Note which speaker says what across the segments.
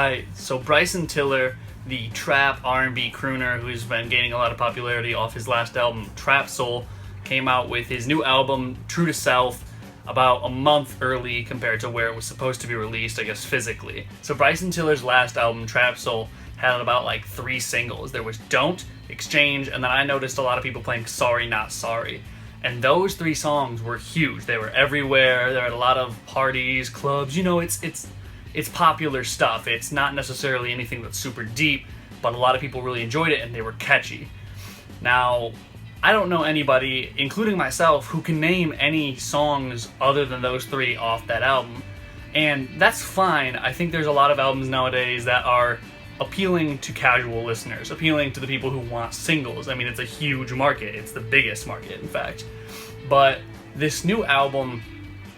Speaker 1: Alright, so Bryson Tiller, the trap R&B crooner who's been gaining a lot of popularity off his last album, Trap Soul, came out with his new album, True to Self, about a month early compared to where it was supposed to be released, I guess, physically. So Bryson Tiller's last album, Trap Soul, had about like 3 singles. There was Don't, Exchange, and then I noticed a lot of people playing Sorry Not Sorry. And those 3 songs were huge. They were everywhere. There were a lot of parties, clubs. You know, it's popular stuff. It's not necessarily anything that's super deep, but a lot of people really enjoyed it and they were catchy. Now, I don't know anybody, including myself, who can name any songs other than those 3 off that album. And that's fine. I think there's a lot of albums nowadays that are appealing to casual listeners, appealing to the people who want singles. I mean, it's a huge market. It's the biggest market, in fact. But this new album,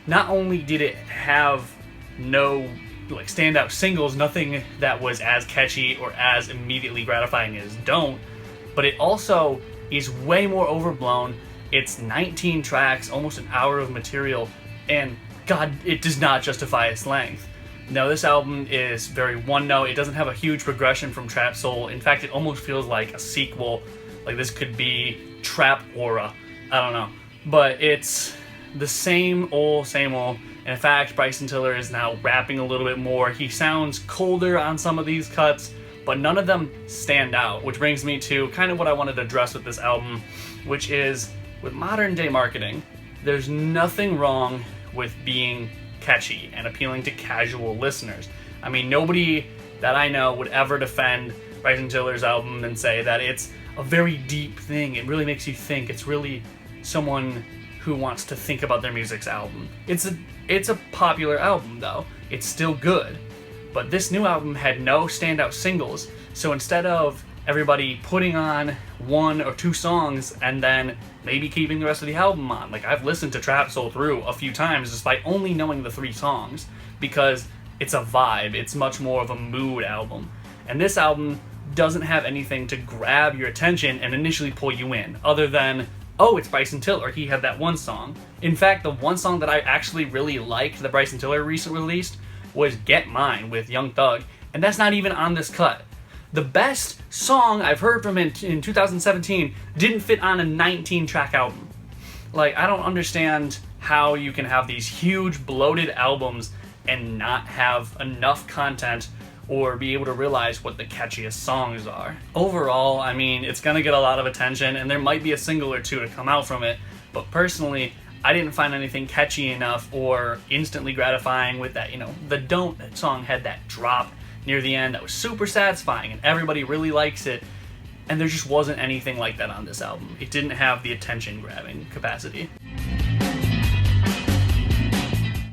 Speaker 1: not only did it have no standout singles, nothing that was as catchy or as immediately gratifying as Don't, but it also is way more overblown. It's 19 tracks, almost an hour of material, and God, it does not justify its length. Now, this album is very one-note. It doesn't have a huge progression from Trap Soul. In fact, it almost feels like a sequel. Like this could be Trap Aura. I don't know. But it's the same old, same old. And in fact, Bryson Tiller is now rapping a little bit more. He sounds colder on some of these cuts, but none of them stand out, which brings me to kind of what I wanted to address with this album, which is, with modern day marketing, there's nothing wrong with being catchy and appealing to casual listeners. I mean, nobody that I know would ever defend Bryson Tiller's album and say that it's a very deep thing. It really makes you think. It's really someone who wants to think about their music's album. It's a popular album, though. It's still good. But this new album had no standout singles, so instead of everybody putting on 1 or 2 songs and then maybe keeping the rest of the album on, like I've listened to Trap Soul through a few times despite only knowing the 3 songs, because it's a vibe. It's much more of a mood album. And this album doesn't have anything to grab your attention and initially pull you in, other than, oh, it's Bryson Tiller, he had that one song. In fact, the one song that I actually really liked that Bryson Tiller recently released was Get Mine with Young Thug, and that's not even on this cut. The best song I've heard from him in 2017 didn't fit on a 19-track album. Like, I don't understand how you can have these huge, bloated albums and not have enough content or be able to realize what the catchiest songs are. Overall, I mean, it's gonna get a lot of attention, and there might be a single or 2 to come out from it, but personally, I didn't find anything catchy enough or instantly gratifying with that. You know, the Don't song had that drop near the end that was super satisfying and everybody really likes it, and there just wasn't anything like that on this album. It didn't have the attention grabbing capacity.